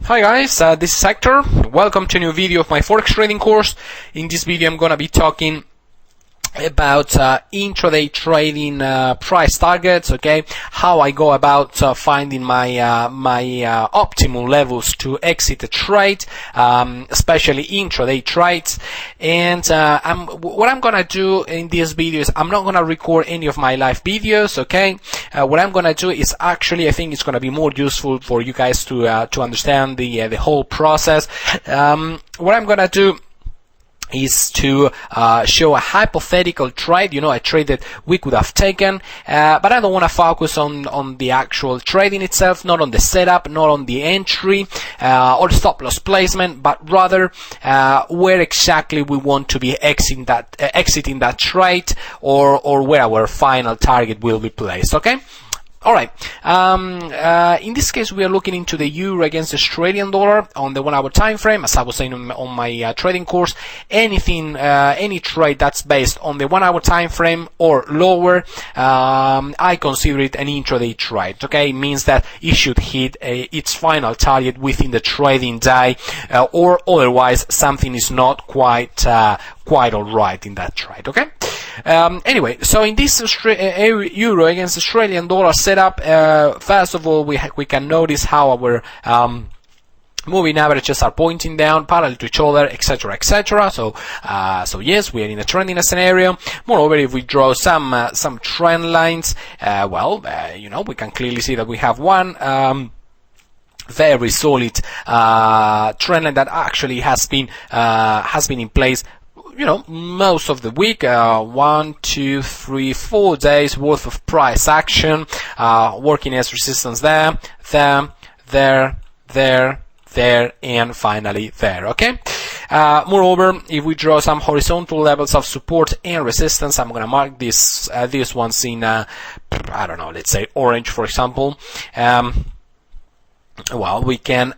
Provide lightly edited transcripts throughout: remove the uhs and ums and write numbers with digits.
Hi guys, this is Ch4. Welcome to a new video of my forex trading course. In this video I'm gonna be talking about intraday trading price targets, okay, how I go about finding my optimal levels to exit a trade, especially intraday trades. And what I'm gonna do in this video is I'm not gonna record any of my live videos, okay. What I'm gonna do is actually, I think it's gonna be more useful for you guys to understand the whole process. What I'm gonna do is to show a hypothetical trade, a trade that we could have taken, but I don't want to focus on the actual trading itself, not on the setup, not on the entry or stop loss placement, but rather where exactly we want to be exiting that trade, or where our final target will be placed, okay? Alright, in this case we are looking into the euro against the Australian dollar on the 1 hour time frame. As I was saying on my trading course, any trade that's based on the 1 hour time frame or lower, I consider it an intraday trade, okay? It means that it should hit its final target within the trading day, or otherwise something is not quite alright in that trade, okay? Anyway, so in this euro against Australian dollar setup, first of all, we can notice how our moving averages are pointing down parallel to each other, etc., etc. So yes, we are in a trending scenario. Moreover, if we draw some trend lines, we can clearly see that we have one very solid trend line that actually has been in place, most of the week, 1, 2, 3, 4 days worth of price action, working as resistance there, and finally there, okay? Moreover, if we draw some horizontal levels of support and resistance, I'm gonna mark these ones in, I don't know, let's say orange, for example. We can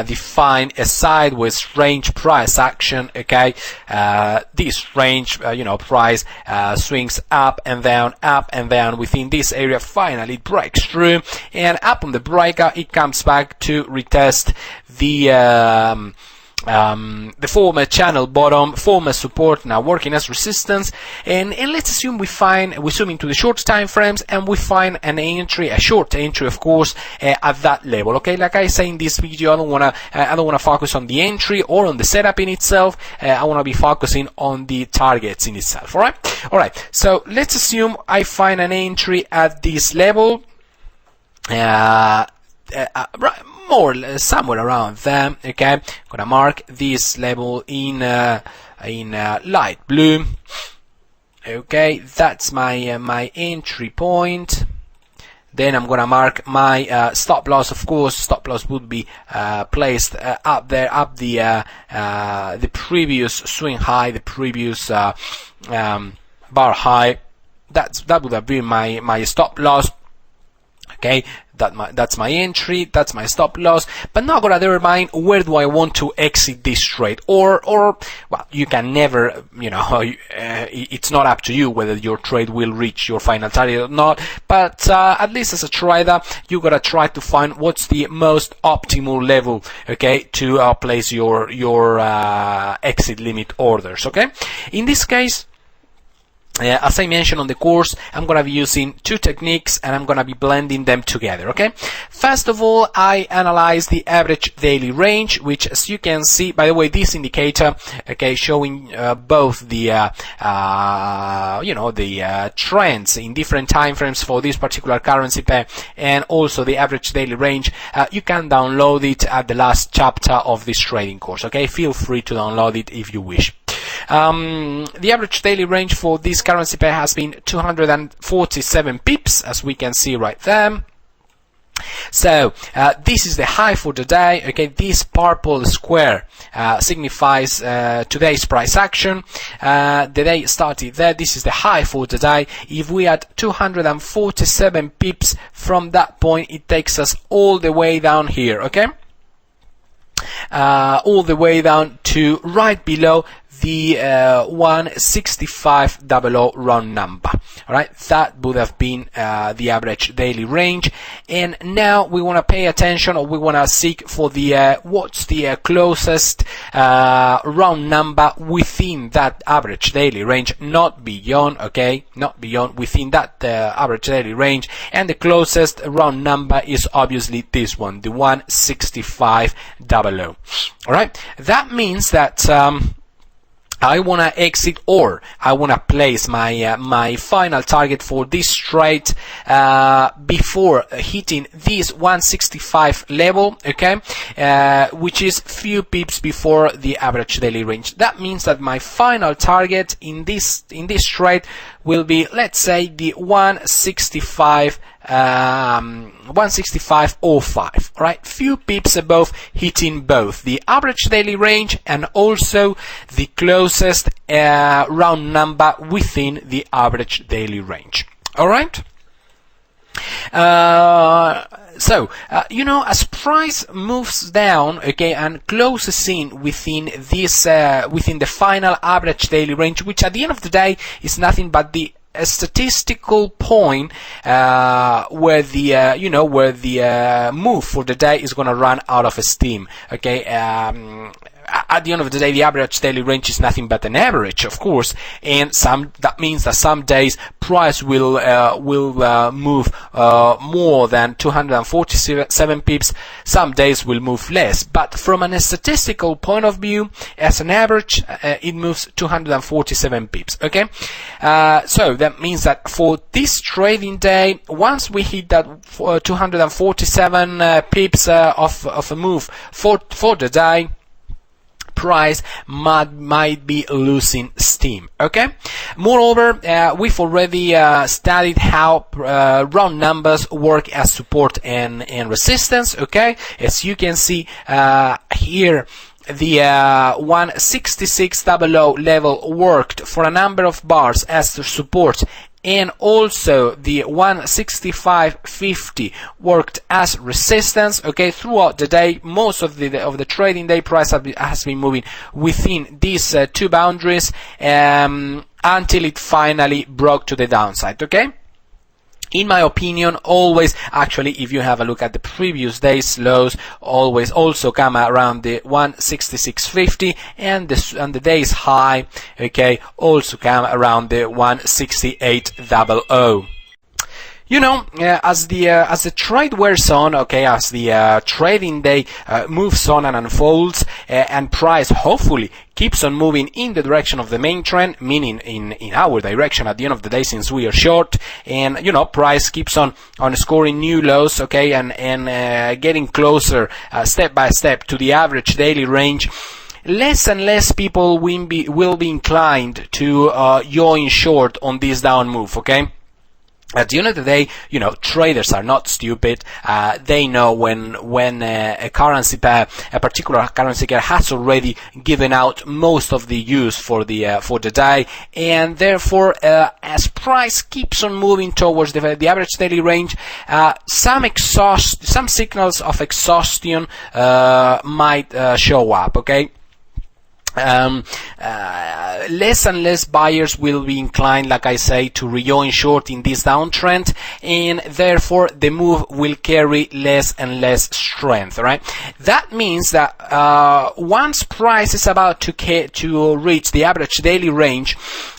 define a sideways range price action, okay? This range, price swings up and down within this area. Finally, it breaks through, and up on the breakout, it comes back to retest the former channel bottom, former support, now working as resistance, and let's assume we zoom into the short time frames and we find an entry, a short entry, of course, at that level, okay? Like I say in this video, I don't wanna focus on the entry or on the setup in itself. I wanna be focusing on the targets in itself. All right. So let's assume I find an entry at this level, more or less somewhere around there, okay? I'm gonna mark this level in light blue, okay? That's my entry point. Then I'm gonna mark my stop loss. Of course, stop loss would be placed up there, up the previous swing high, the previous bar high. That would have been my stop loss. Okay, that's my entry, that's my stop loss, but now I'm gonna determine where do I want to exit this trade, or well, you can never, it's not up to you whether your trade will reach your final target or not, but at least as a trader, you gotta try to find what's the most optimal level, okay, to place your exit limit orders, okay? In this case, as I mentioned on the course, I'm going to be using two techniques and I'm going to be blending them together, okay? First of all, I analyze the average daily range, which, as you can see, by the way, this indicator, okay, showing both the trends in different time frames for this particular currency pair and also the average daily range. You can download it at the last chapter of this trading course, okay? Feel free to download it if you wish. The average daily range for this currency pair has been 247 pips, as we can see right there. So this is the high for the day, okay? This purple square signifies today's price action. The day started there. This is the high for the day. If we add 247 pips from that point, it takes us all the way down here, okay? All the way down to right below the 16500 round number. All right, that would have been the average daily range. And now we want to pay attention, or we want to seek for the what's the closest round number within that average daily range, not beyond, okay, not beyond, within that average daily range. And the closest round number is obviously this one, the 16500. All right, that means that I want to exit, or I want to place my my final target for this trade before hitting this 165 level, okay, which is few pips before the average daily range. That means that my final target in this trade will be, let's say, the 165.05. Right, few pips above, hitting both the average daily range and also the closest round number within the average daily range. All right. So, you know, as price moves down, okay, and closes in within this, within the final average daily range, which at the end of the day is nothing but the statistical point where the you know, where the move for the day is going to run out of steam, okay. At the end of the day, the average daily range is nothing but an average, of course, and that means that some days price will move more than 247 pips. Some days will move less, but from a statistical point of view, as an average, it moves 247 pips. Okay, so that means that for this trading day, once we hit that 247 pips of a move for the day, price might be losing steam. Okay. Moreover, we've already studied how round numbers work as support and resistance. Okay, as you can see here, the 16600 level worked for a number of bars as the support, and also the 165.50 worked as resistance. Okay, throughout the day, most of the trading day, price has been moving within these two boundaries until it finally broke to the downside. Okay. In my opinion, always, actually, if you have a look at the previous day's lows, always also come around the 166.50, and the day's high, okay, also come around the 168.00. You know, as the trade wears on, okay, as the trading day moves on and unfolds, and price hopefully keeps on moving in the direction of the main trend, meaning in our direction at the end of the day, since we are short, and you know, price keeps on scoring new lows, okay, and getting closer step by step to the average daily range. Less and less people will be inclined to join short on this down move, okay. At the end of the day, you know, traders are not stupid. They know when a particular currency pair has already given out most of the use for the day, and therefore, as price keeps on moving towards the average daily range, some signals of exhaustion might show up. Okay. Less and less buyers will be inclined, like I say, to rejoin short in this downtrend, and therefore the move will carry less and less strength. Right? That means that once price is about to reach the average daily range,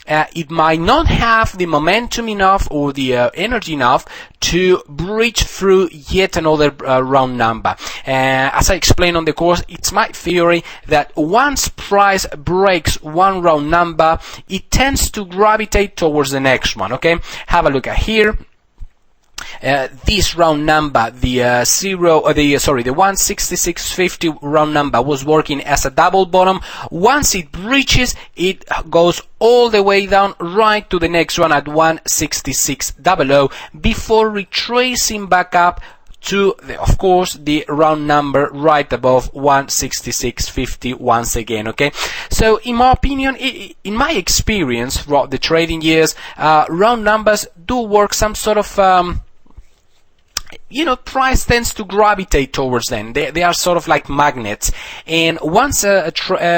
it might not have the momentum enough or the energy enough to breach through yet another round number. As I explained on the course, it's my theory that once price breaks one round number, it tends to gravitate towards the next one. Okay, have a look at here. This round number, the 166.50 round number was working as a double bottom. Once it breaches, it goes all the way down right to the next one at 166.00 before retracing back up to, of course, the round number right above 166.50 once again. Okay, so in my opinion, in my experience throughout the trading years, round numbers do work some sort of price tends to gravitate towards them. They are sort of like magnets, and once a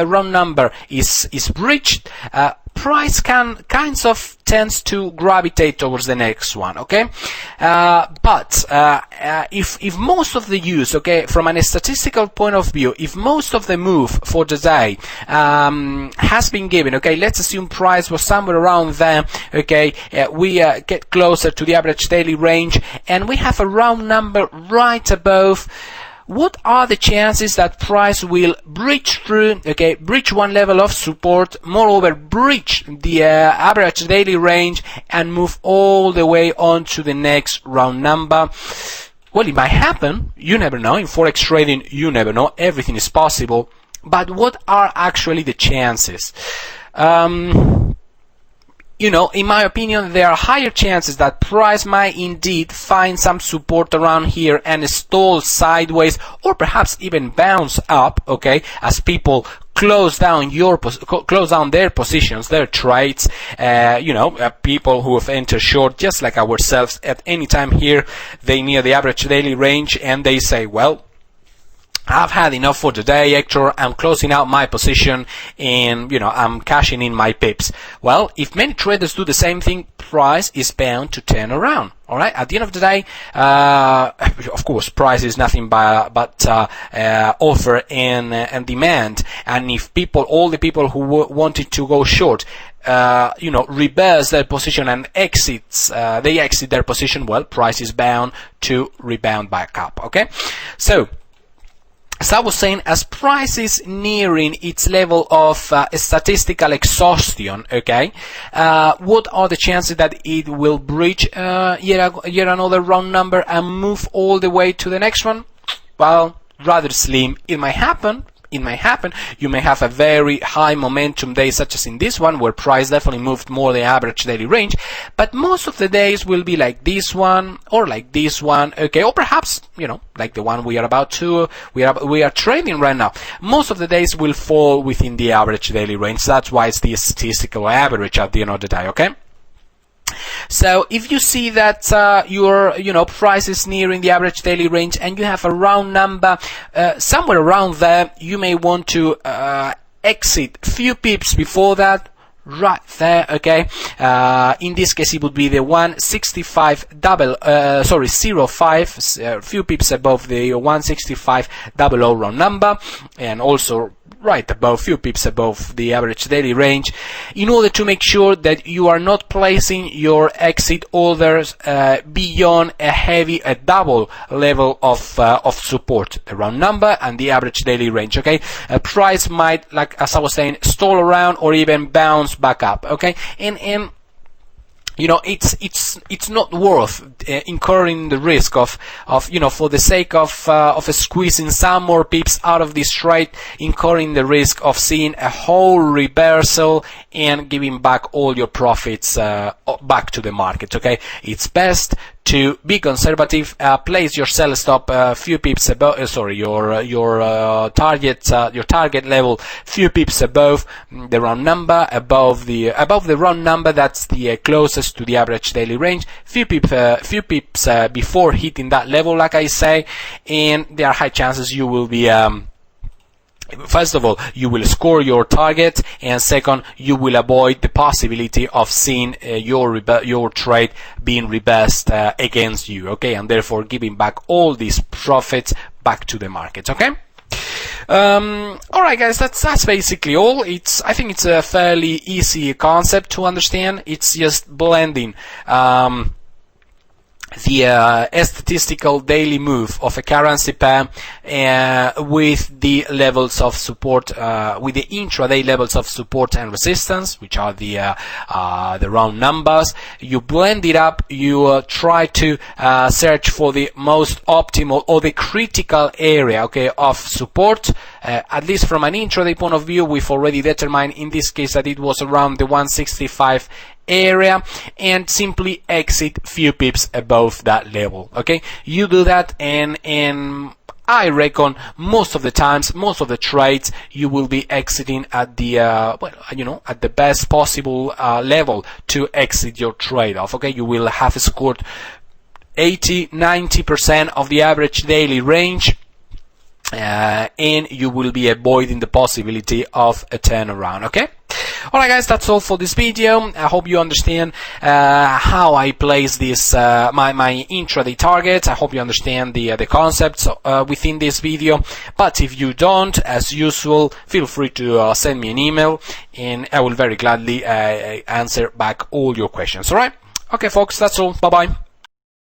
round number is breached, price kinds of tends to gravitate towards the next one, okay? But if most of the use, okay, from a statistical point of view, if most of the move for the day has been given, okay, let's assume price was somewhere around there, okay, we get closer to the average daily range, and we have a round number right above. What are the chances that price will breach through, okay, breach one level of support, moreover breach the average daily range and move all the way on to the next round number? Well, it might happen. You never know. In forex trading, you never know. Everything is possible. But what are actually the chances? In my opinion, there are higher chances that price might indeed find some support around here and stall sideways, or perhaps even bounce up, okay, as people close down their positions, their trades. People who have entered short, just like ourselves, at any time here, they near the average daily range, and they say, well, I've had enough for today, Hector. I'm closing out my position, and I'm cashing in my pips. Well, if many traders do the same thing, price is bound to turn around. All right. At the end of the day, of course, price is nothing but offer and demand. And if all the people who wanted to go short, reverse their position and they exit their position, well, price is bound to rebound back up. Okay, so. As I was saying, as price is nearing its level of statistical exhaustion, okay, what are the chances that it will breach yet another round number and move all the way to the next one? Well, rather slim. It might happen. You may have a very high momentum day, such as in this one, where price definitely moved more than average daily range. But most of the days will be like this one or like this one, okay, or perhaps like the one we are trading right now. Most of the days will fall within the average daily range. That's why it's the statistical average at the end of the day, okay? So if you see that your price is nearing the average daily range and you have a round number somewhere around there, you may want to exit a few pips before that. Right there, okay. In this case, it would be the 165.05, few pips above the 165.00 round number, and also right above, few pips above the average daily range, in order to make sure that you are not placing your exit orders beyond a double level of support, the round number and the average daily range. Okay, a price might, like as I was saying, stall around or even bounce back up. Okay, and it's not worth incurring the risk of for the sake of squeezing some more pips out of this trade, incurring the risk of seeing a whole reversal and giving back all your profits back to the market. Okay, it's best to be conservative. Place your sell stop a few pips above. Your target level few pips above the round number, above the round number that's the closest to the average daily range. Few pips before hitting that level, like I say, and there are high chances you will be. First of all, you will score your target, and second, you will avoid the possibility of seeing your trade being reversed against you, okay, and therefore giving back all these profits back to the market, okay? Alright guys, that's basically all. I think it's a fairly easy concept to understand. It's just blending the statistical daily move of a currency pair with the levels of support, with the intraday levels of support and resistance, which are the round numbers. You blend it up. You try to search for the most optimal or the critical area, okay, of support. At least from an intraday point of view, we've already determined in this case that it was around the 165 area, and simply exit few pips above that level. Okay, you do that, and I reckon most of the times, most of the trades, you will be exiting at the at the best possible level to exit your trade off. Okay, you will have scored 80-90% of the average daily range, and you will be avoiding the possibility of a turnaround. Okay. Alright guys, that's all for this video. I hope you understand how I place this my intraday targets. I hope you understand the concepts within this video. But if you don't, as usual, feel free to send me an email, and I will very gladly answer back all your questions. Alright? Okay folks, that's all. Bye bye.